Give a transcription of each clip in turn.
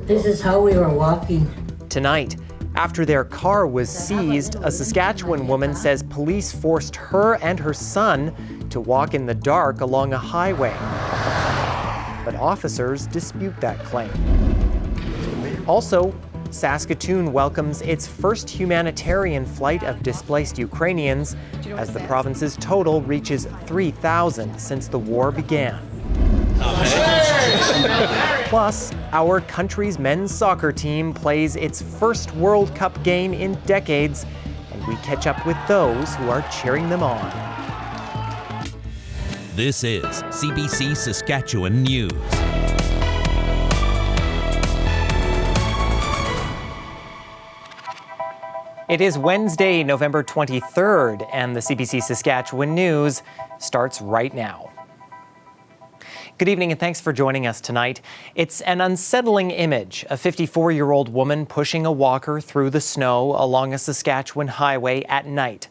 This is how we were walking. Tonight, after their car was seized, a Saskatchewan woman says police forced her and her son to walk in the dark along a highway. But officers dispute that claim. Also, Saskatoon welcomes its first humanitarian flight of displaced Ukrainians as the province's total reaches 3,000 since the war began. Plus, our country's men's soccer team plays its first World Cup game in decades, and we catch up with those who are cheering them on. This is CBC Saskatchewan News. It is Wednesday, November 23rd, and the CBC Saskatchewan News starts right now. Good evening and thanks for joining us tonight. It's an unsettling image, a 54-year-old woman pushing a walker through the snow along a Saskatchewan highway at night.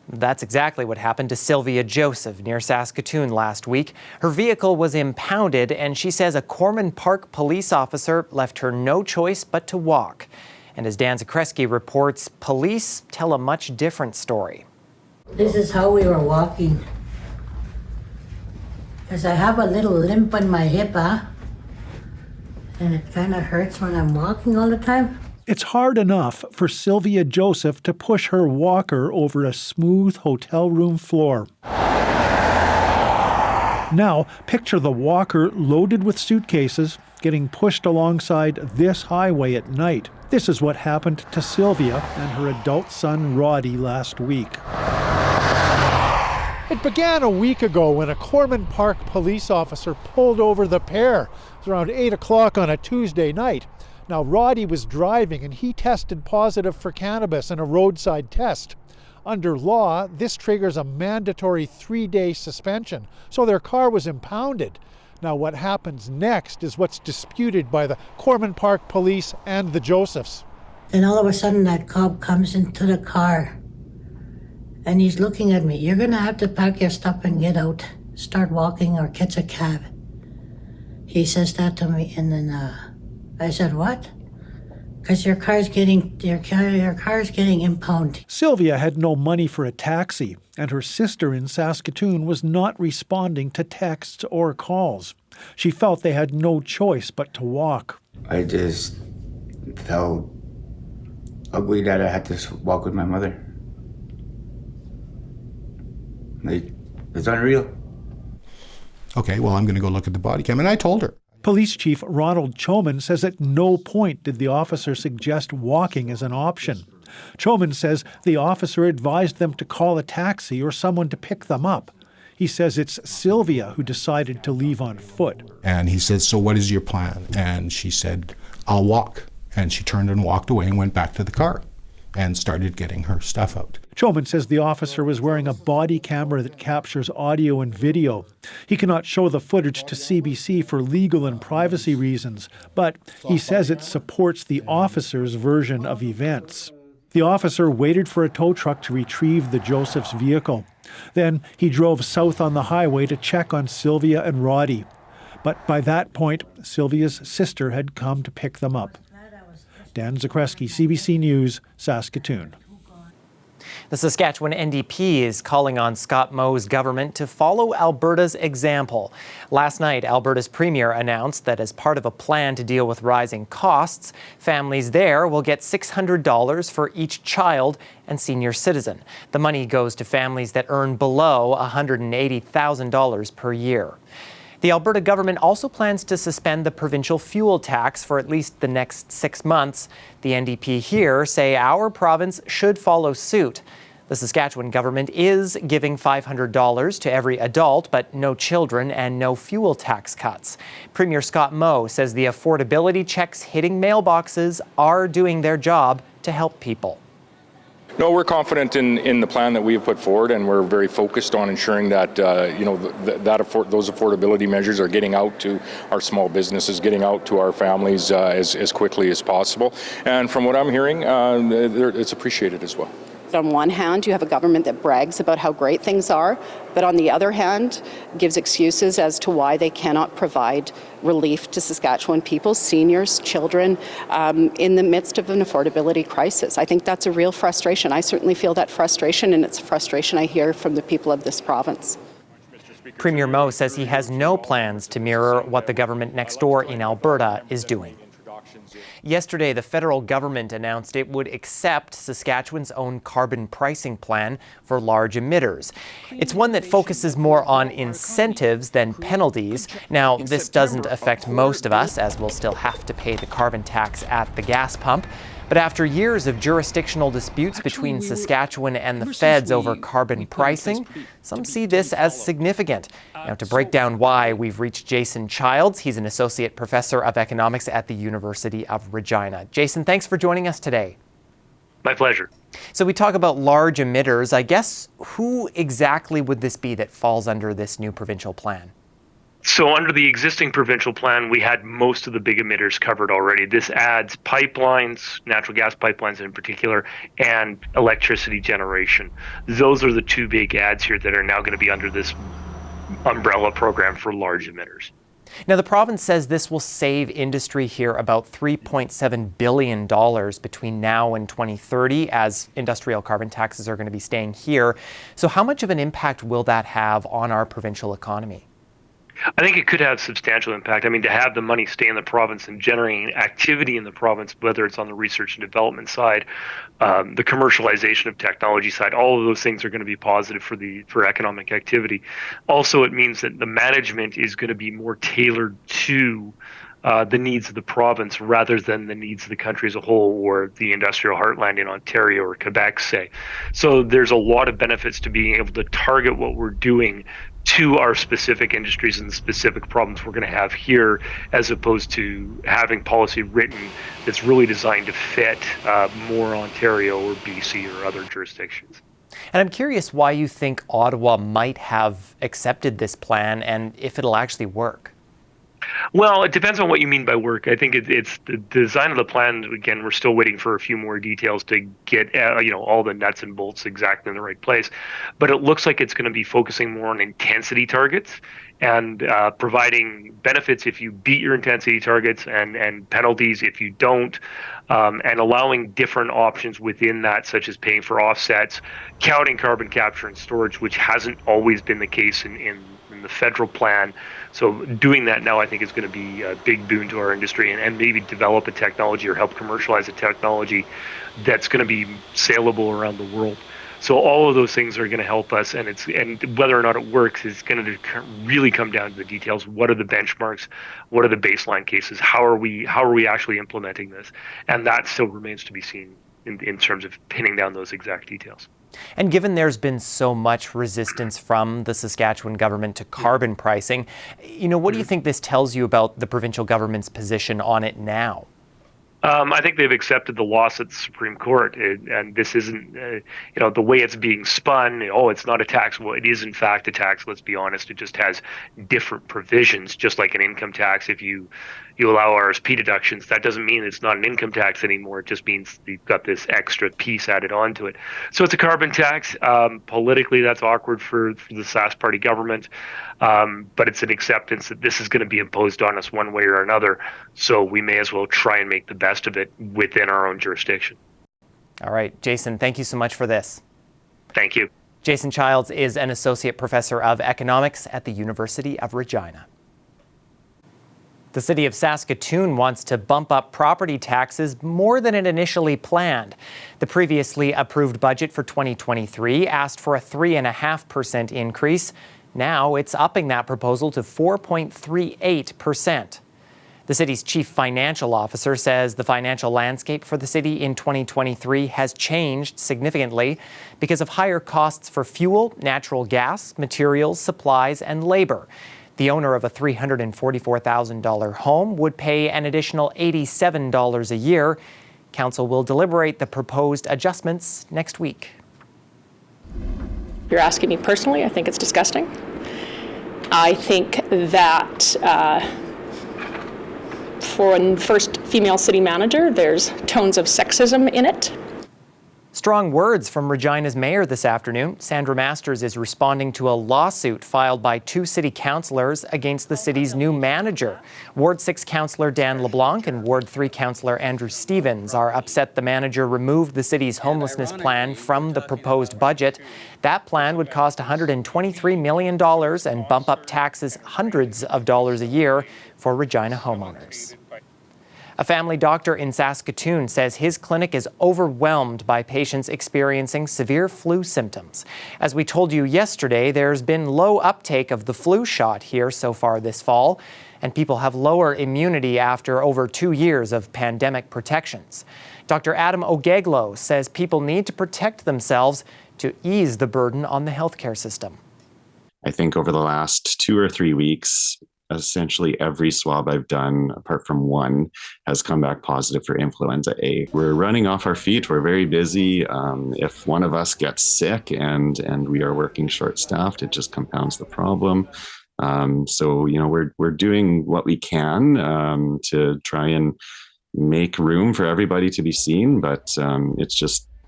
That's exactly what happened to Sylvia Joseph near Saskatoon last week. Her vehicle was impounded, and she says a Corman Park police officer left her no choice but to walk. And as Dan Zakreski reports, police tell a much different story. This is how we were walking. Because I have a little limp on my hip, and it kind of hurts when I'm walking all the time. It's hard enough for Sylvia Joseph to push her walker over a smooth hotel room floor. Now, picture the walker loaded with suitcases getting pushed alongside this highway at night. This is what happened to Sylvia and her adult son Roddy last week. It began a week ago when a Corman Park police officer pulled over the pair. It was around 8 o'clock on a Tuesday night. Now, Roddy was driving and he tested positive for cannabis in a roadside test. Under law, this triggers a mandatory 3-day suspension, so their car was impounded. Now, what happens next is what's disputed by the Corman Park police and the Josephs. Then all of a sudden that cop comes into the car and he's looking at me. You're going to have to pack your stuff and get out. Start walking or catch a cab. He says that to me, and then I said, what? Because your car's getting impounded. Sylvia had no money for a taxi, and her sister in Saskatoon was not responding to texts or calls. She felt they had no choice but to walk. I just felt ugly that I had to walk with my mother. It's unreal. Okay, well, I'm going to go look at the body cam. And I told her. Police Chief Ronald Choman says at no point did the officer suggest walking as an option. Choman says the officer advised them to call a taxi or someone to pick them up. He says it's Sylvia who decided to leave on foot. And he said, so what is your plan? And she said, I'll walk. And she turned and walked away and went back to the car and started getting her stuff out. Choman says the officer was wearing a body camera that captures audio and video. He cannot show the footage to CBC for legal and privacy reasons, but he says it supports the officer's version of events. The officer waited for a tow truck to retrieve the Joseph's vehicle. Then he drove south on the highway to check on Sylvia and Roddy. But by that point, Sylvia's sister had come to pick them up. Dan Zakreski, CBC News, Saskatoon. The Saskatchewan NDP is calling on Scott Moe's government to follow Alberta's example. Last night, Alberta's premier announced that as part of a plan to deal with rising costs, families there will get $600 for each child and senior citizen. The money goes to families that earn below $180,000 per year. The Alberta government also plans to suspend the provincial fuel tax for at least the next 6 months. The NDP here say our province should follow suit. The Saskatchewan government is giving $500 to every adult, but no children and no fuel tax cuts. Premier Scott Moe says the affordability checks hitting mailboxes are doing their job to help people. No, we're confident in the plan that we have put forward, and we're very focused on ensuring that those affordability measures are getting out to our small businesses, getting out to our families as quickly as possible. And from what I'm hearing, it's appreciated as well. that on one hand, you have a government that brags about how great things are, but on the other hand, gives excuses as to why they cannot provide relief to Saskatchewan people, seniors, children, in the midst of an affordability crisis. I think that's a real frustration. I certainly feel that frustration, and it's a frustration I hear from the people of this province. Premier Moe says he has no plans to mirror what the government next door in Alberta is doing. Yesterday, the federal government announced it would accept Saskatchewan's own carbon pricing plan for large emitters. It's one that focuses more on incentives than penalties. Now, this doesn't affect most of us, as we'll still have to pay the carbon tax at the gas pump. But after years of jurisdictional disputes between Saskatchewan and the feds over carbon pricing, some see this as significant. Now, to break down why, we've reached Jason Childs. He's an associate professor of economics at the University of Regina. Jason, thanks for joining us today. My pleasure. So we talk about large emitters. I guess who exactly would this be that falls under this new provincial plan? So under the existing provincial plan, we had most of the big emitters covered already. This adds pipelines, natural gas pipelines in particular, and electricity generation. Those are the two big adds here that are now going to be under this umbrella program for large emitters. Now, the province says this will save industry here about $3.7 billion between now and 2030, as industrial carbon taxes are going to be staying here. So how much of an impact will that have on our provincial economy? I think it could have substantial impact. I mean, to have the money stay in the province and generating activity in the province, whether it's on the research and development side, the commercialization of technology side, all of those things are going to be positive for economic activity. Also, it means that the management is going to be more tailored to the needs of the province rather than the needs of the country as a whole or the industrial heartland in Ontario or Quebec, say. So there's a lot of benefits to being able to target what we're doing to our specific industries and the specific problems we're going to have here, as opposed to having policy written that's really designed to fit more Ontario or BC or other jurisdictions. And I'm curious why you think Ottawa might have accepted this plan and if it'll actually work. Well, it depends on what you mean by work. I think it's the design of the plan. Again, we're still waiting for a few more details to get all the nuts and bolts exactly in the right place. But it looks like it's going to be focusing more on intensity targets and providing benefits if you beat your intensity targets and penalties if you don't, and allowing different options within that, such as paying for offsets, counting carbon capture and storage, which hasn't always been the case in the federal plan. So doing that now, I think, is going to be a big boon to our industry and maybe develop a technology or help commercialize a technology that's going to be saleable around the world. So all of those things are going to help us, and whether or not it works is going to really come down to the details. What are the benchmarks? What are the baseline cases? How are we actually implementing this? And that still remains to be seen in terms of pinning down those exact details. And given there's been so much resistance from the Saskatchewan government to carbon pricing, what do you think this tells you about the provincial government's position on it now? I think they've accepted the loss at the Supreme Court, and this isn't, the way it's being spun. Oh, it's not a tax. Well, it is in fact a tax. Let's be honest. It just has different provisions, just like an income tax. If you allow RSP deductions, that doesn't mean it's not an income tax anymore. It just means you've got this extra piece added onto it. So it's a carbon tax. Politically, that's awkward for the Sask Party government, but it's an acceptance that this is going to be imposed on us one way or another. So we may as well try and make the best of it within our own jurisdiction. All right, Jason, thank you so much for this. Thank you. Jason Childs is an associate professor of economics at the University of Regina. The city of Saskatoon wants to bump up property taxes more than it initially planned. The previously approved budget for 2023 asked for a 3.5% increase. Now it's upping that proposal to 4.38%. The city's chief financial officer says the financial landscape for the city in 2023 has changed significantly because of higher costs for fuel, natural gas, materials, supplies, and labor. The owner of a $344,000 home would pay an additional $87 a year. Council will deliberate the proposed adjustments next week. If you're asking me personally, I think it's disgusting. I think that for a first female city manager, there's tones of sexism in it. Strong words from Regina's mayor this afternoon. Sandra Masters is responding to a lawsuit filed by 2 city councillors against the city's new manager. Ward 6 councillor Dan LeBlanc and Ward 3 councillor Andrew Stevens are upset the manager removed the city's homelessness plan from the proposed budget. That plan would cost $123 million and bump up taxes hundreds of dollars a year for Regina homeowners. A family doctor in Saskatoon says his clinic is overwhelmed by patients experiencing severe flu symptoms. As we told you yesterday, there's been low uptake of the flu shot here so far this fall, and people have lower immunity after over 2 years of pandemic protections. Dr. Adam Ogeglo says people need to protect themselves to ease the burden on the healthcare system. I think over the last 2 or 3 weeks, essentially every swab I've done, apart from one, has come back positive for influenza A. We're running off our feet. We're very busy. If one of us gets sick and we are working short-staffed, it just compounds the problem. So, we're doing what we can to try and make room for everybody to be seen, but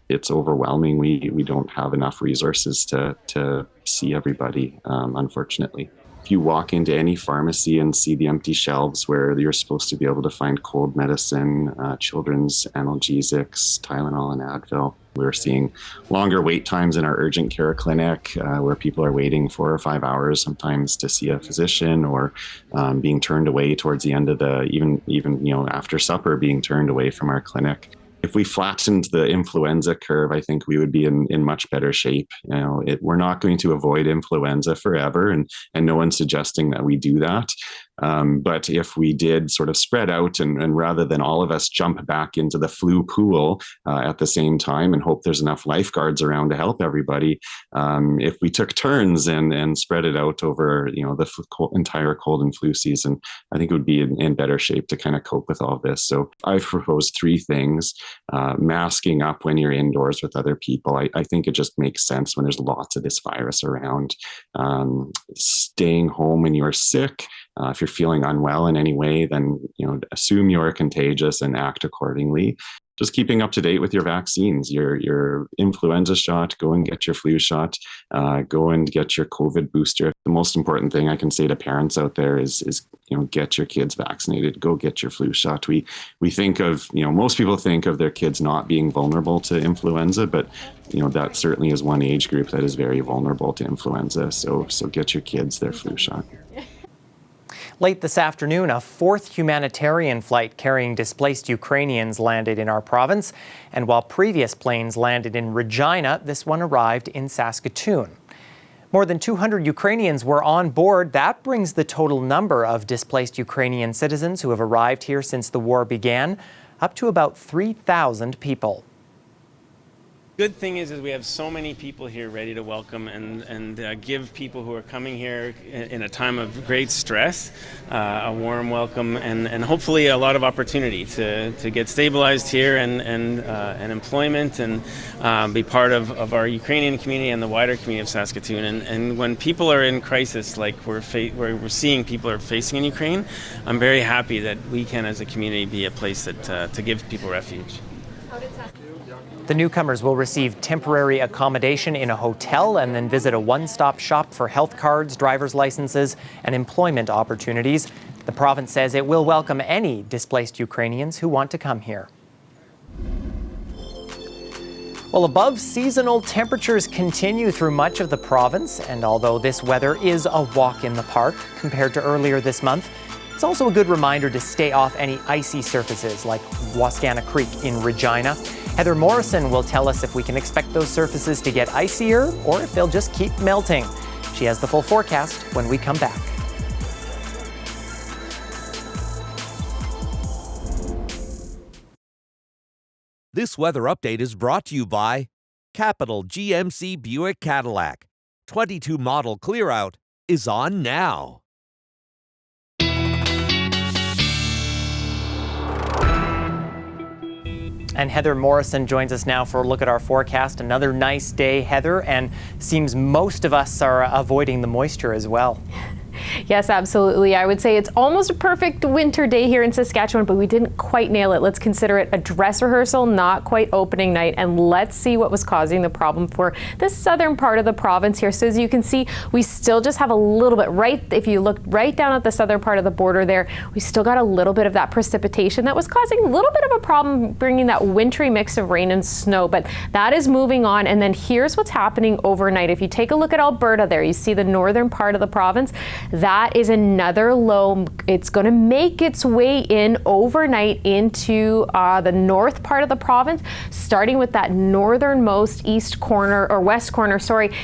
it's overwhelming. We don't have enough resources to see everybody, unfortunately. If you walk into any pharmacy and see the empty shelves where you're supposed to be able to find cold medicine, children's analgesics, Tylenol and Advil, we're seeing longer wait times in our urgent care clinic where people are waiting 4 or 5 hours sometimes to see a physician, or being turned away towards the end of the, even after supper, being turned away from our clinic. If we flattened the influenza curve, I think we would be in much better shape. We're not going to avoid influenza forever, and no one's suggesting that we do that. But if we did sort of spread out and rather than all of us jump back into the flu pool at the same time and hope there's enough lifeguards around to help everybody, if we took turns and spread it out over the entire cold and flu season, I think it would be in better shape to kind of cope with all this. So I've proposed 3 things. Masking up when you're indoors with other people. I think it just makes sense when there's lots of this virus around. Staying home when you're sick. If you're feeling unwell in any way, then assume you're contagious and act accordingly. Just keeping up to date with your vaccines, your influenza shot, go and get your flu shot, go and get your COVID booster. The most important thing I can say to parents out there is get your kids vaccinated, go get your flu shot. We think of, most people think of their kids not being vulnerable to influenza, but that certainly is one age group that is very vulnerable to influenza. So get your kids their flu shot. Late this afternoon, a 4th humanitarian flight carrying displaced Ukrainians landed in our province. And while previous planes landed in Regina, this one arrived in Saskatoon. More than 200 Ukrainians were on board. That brings the total number of displaced Ukrainian citizens who have arrived here since the war began up to about 3,000 people. Good thing is we have so many people here ready to welcome and give people who are coming here in a time of great stress a warm welcome and hopefully a lot of opportunity to get stabilized here and employment and be part of our Ukrainian community and the wider community of Saskatoon. And when people are in crisis like we're seeing people are facing in Ukraine, I'm very happy that we can as a community be a place that to give people refuge. The newcomers will receive temporary accommodation in a hotel and then visit a one-stop shop for health cards, driver's licenses, and employment opportunities. The province says it will welcome any displaced Ukrainians who want to come here. Well, above seasonal temperatures continue through much of the province, and although this weather is a walk in the park compared to earlier this month, it's also a good reminder to stay off any icy surfaces like Wascana Creek in Regina. Heather Morrison will tell us if we can expect those surfaces to get icier or if they'll just keep melting. She has the full forecast when we come back. This weather update is brought to you by Capital GMC Buick Cadillac. 22 model clear-out is on now. And Heather Morrison joins us now for a look at our forecast. Another nice day, Heather, and seems most of us are avoiding the moisture as well. Yes, absolutely. I would say it's almost a perfect winter day here in Saskatchewan, but we didn't quite nail it. Let's consider it a dress rehearsal, not quite opening night, and let's see what was causing the problem for the southern part of the province here. So as you can see, we still just have a little bit, if you look right down at the southern part of the border there, we still got a little bit of that precipitation that was causing a little bit of a problem, bringing that wintry mix of rain and snow, but that is moving on. And then here's what's happening overnight. If you take a look at Alberta there, you see the northern part of the province. That is another low. It's going to make its way in overnight into the north part of the province, starting with that northernmost east corner or west corner,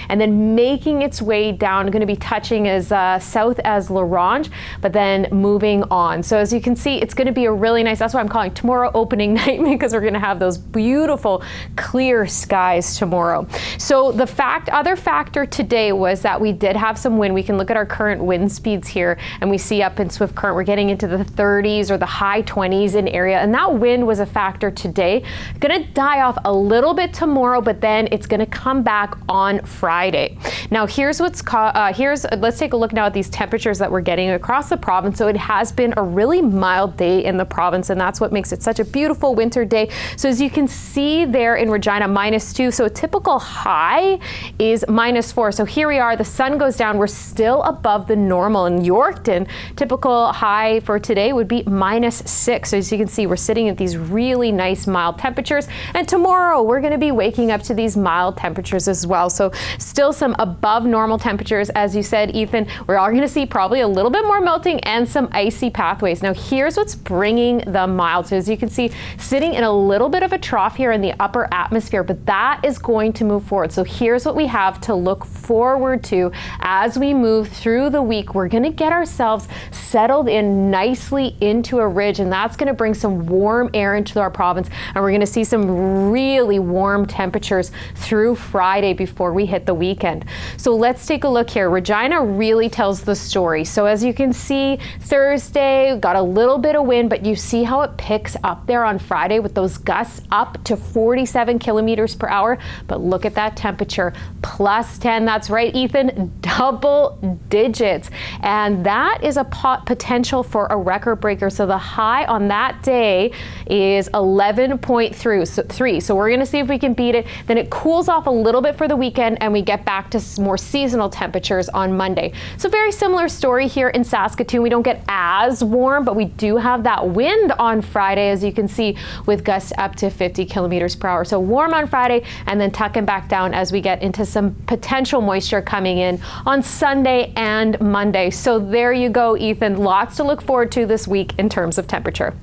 and then making its way down, going to be touching as south as La Ronge, but then moving on. So as you can see, it's going to be a really nice, that's why I'm calling tomorrow opening night, because we're going to have those beautiful clear skies tomorrow. So the other factor today was that we did have some wind. We can look at our current wind speeds here, and we see up in Swift Current, we're getting into the 30s or the high 20s in area, and that wind was a factor today. Going to die off a little bit tomorrow, but then it's going to come back on Friday. Now let's take a look now at these temperatures that we're getting across the province. So it has been a really mild day in the province, and that's what makes it such a beautiful winter day. So as you can see there in Regina, -2. So a typical high is -4. So here we are, the sun goes down, we're still above the normal. In Yorkton, typical high for today would be -6. So as you can see, we're sitting at these really nice mild temperatures. And tomorrow we're going to be waking up to these mild temperatures as well. So still some above normal temperatures. As you said, Ethan, we're all going to see probably a little bit more melting and some icy pathways. Now here's what's bringing the mild. So as you can see, sitting in a little bit of a trough here in the upper atmosphere, but that is going to move forward. So here's what we have to look forward to as we move through the week. We're going to get ourselves settled in nicely into a ridge, and that's going to bring some warm air into our province, and we're going to see some really warm temperatures through Friday before we hit the weekend. So let's take a look here. Regina really tells the story. So as you can see, Thursday got a little bit of wind, but you see how it picks up there on Friday with those gusts up to 47 kilometers per hour. But look at that temperature, +10. That's right, Ethan, double digits. And that is a potential for a record breaker. So the high on that day is 11.3. So we're going to see if we can beat it. Then it cools off a little bit for the weekend, and we get back to more seasonal temperatures on Monday. So very similar story here in Saskatoon. We don't get as warm, but we do have that wind on Friday, as you can see, with gusts up to 50 kilometers per hour. So warm on Friday, and then tucking back down as we get into some potential moisture coming in on Sunday and Monday. So there you go, Ethan. Lots to look forward to this week in terms of temperature.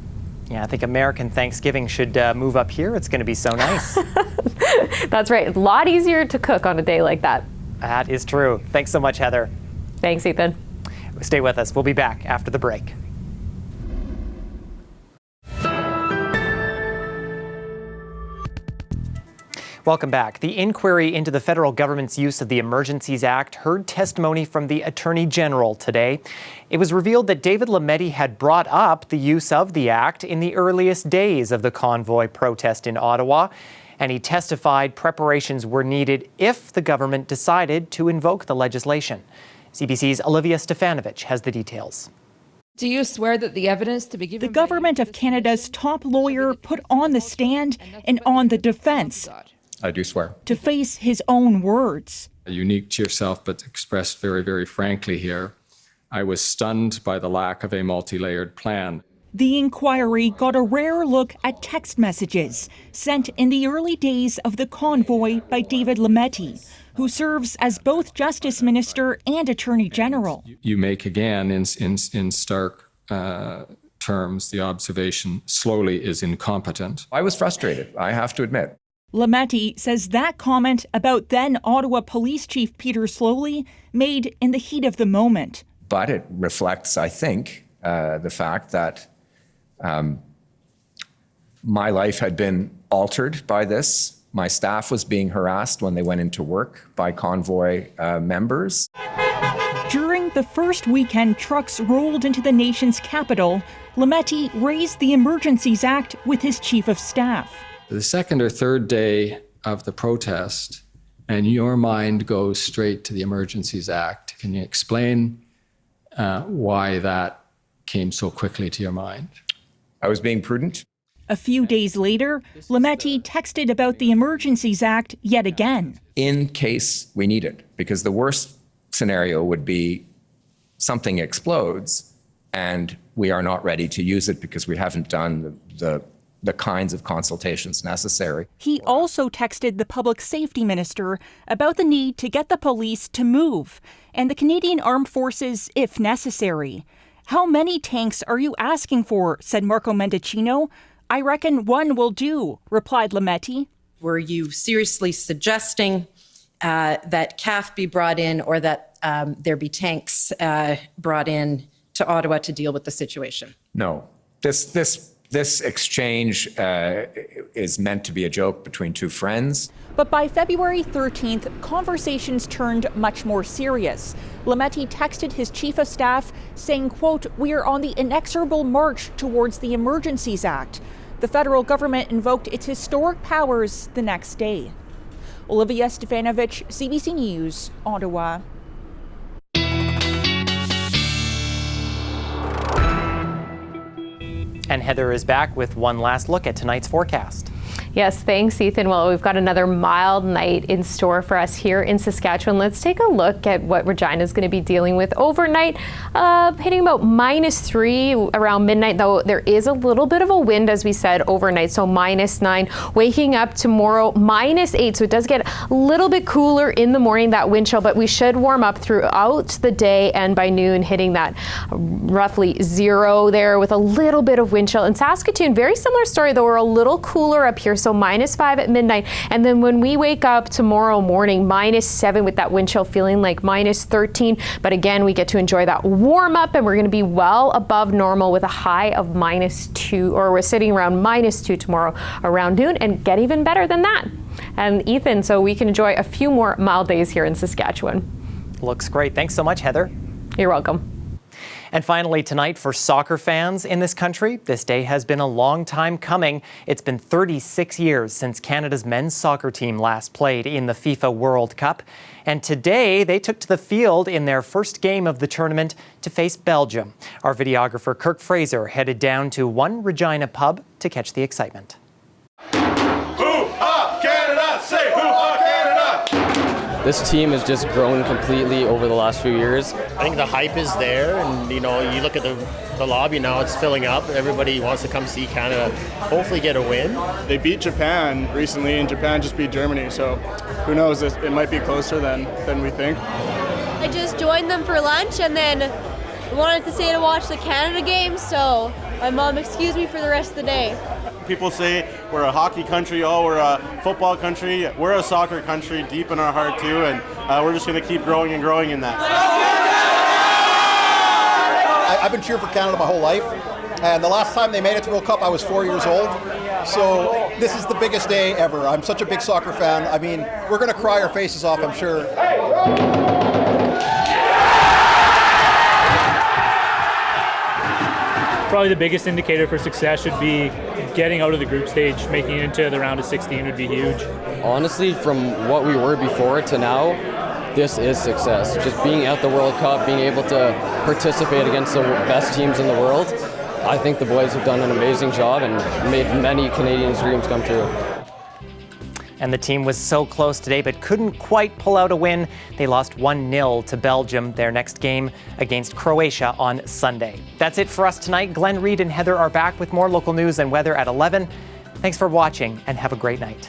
Yeah, I think American Thanksgiving should move up here. It's going to be so nice. That's right. A lot easier to cook on a day like that. That is true. Thanks so much, Heather. Thanks, Ethan. Stay with us. We'll be back after the break. Welcome back. The inquiry into the federal government's use of the Emergencies Act heard testimony from the Attorney General today. It was revealed that David Lametti had brought up the use of the act in the earliest days of the convoy protest in Ottawa, and he testified preparations were needed if the government decided to invoke the legislation. CBC's Olivia Stefanovich has the details. Do you swear that the evidence to be given? The Government of Canada's top lawyer put on the stand and on the defense. I do swear. To face his own words. Unique to yourself, but expressed very, very frankly here, I was stunned by the lack of a multi-layered plan. The inquiry got a rare look at text messages sent in the early days of the convoy by David Lametti, who serves as both Justice Minister and Attorney General. You make again in stark terms the observation slowly is incompetent. I was frustrated, I have to admit. Lametti says that comment about then Ottawa Police Chief Peter Slowly made in the heat of the moment. But it reflects, I think, the fact that my life had been altered by this. My staff was being harassed when they went into work by convoy members. During the first weekend trucks rolled into the nation's capital, Lametti raised the Emergencies Act with his chief of staff. The second or third day of the protest, and your mind goes straight to the Emergencies Act. Can you explain why that came so quickly to your mind. I was being prudent. A few days later, Lametti texted about the Emergencies Act yet again. In case we need it, because the worst scenario would be something explodes and we are not ready to use it because we haven't done the kinds of consultations necessary. He also texted the public safety minister about the need to get the police to move and the Canadian Armed Forces if necessary. How many tanks are you asking for? Said Marco Mendicino. I reckon one will do, replied Lametti. Were you seriously suggesting that CAF be brought in or that there be tanks brought in to Ottawa to deal with the situation? No. This exchange is meant to be a joke between two friends. But by February 13th, conversations turned much more serious. Lametti texted his chief of staff saying, quote, "We are on the inexorable march towards the Emergencies Act." The federal government invoked its historic powers the next day. Olivia Stefanovich, CBC News, Ottawa. And Heather is back with one last look at tonight's forecast. Yes, thanks, Ethan. Well, we've got another mild night in store for us here in Saskatchewan. Let's take a look at what Regina is going to be dealing with overnight, hitting about -3 around midnight, though there is a little bit of a wind, as we said, overnight, so -9. Waking up tomorrow, -8, so it does get a little bit cooler in the morning, that wind chill, but we should warm up throughout the day, and by noon, hitting that roughly 0 there with a little bit of wind chill. In Saskatoon, very similar story, though we're a little cooler up here, so -5 at midnight. And then when we wake up tomorrow morning, -7 with that wind chill, feeling like -13. But again, we get to enjoy that warm up, and we're going to be well above normal with a high of -2, or we're sitting around -2 tomorrow around noon, and get even better than that. And Ethan, so we can enjoy a few more mild days here in Saskatchewan. Looks great. Thanks so much, Heather. You're welcome. And finally tonight, for soccer fans in this country, this day has been a long time coming. It's been 36 years since Canada's men's soccer team last played in the FIFA World Cup. And today they took to the field in their first game of the tournament to face Belgium. Our videographer Kirk Fraser headed down to one Regina pub to catch the excitement. This team has just grown completely over the last few years. I think the hype is there, and you look at the lobby now, it's filling up. Everybody wants to come see Canada hopefully get a win. They beat Japan recently, and Japan just beat Germany, so who knows, it might be closer than we think. I just joined them for lunch and then wanted to stay to watch the Canada game, so my mom excused me for the rest of the day. People say we're a hockey country, we're a football country. We're a soccer country deep in our heart too, and we're just going to keep growing and growing in that. I've been cheering for Canada my whole life, and the last time they made it to World Cup I was 4 years old, so this is the biggest day ever. I'm such a big soccer fan. I mean, we're going to cry our faces off, I'm sure. Probably the biggest indicator for success should be getting out of the group stage. Making it into the round of 16 would be huge. Honestly, from what we were before to now, this is success. Just being at the World Cup, being able to participate against the best teams in the world, I think the boys have done an amazing job and made many Canadians' dreams come true. And the team was so close today, but couldn't quite pull out a win. They lost 1-0 to Belgium, their next game against Croatia on Sunday. That's it for us tonight. Glenn, Reed, and Heather are back with more local news and weather at 11. Thanks for watching, and have a great night.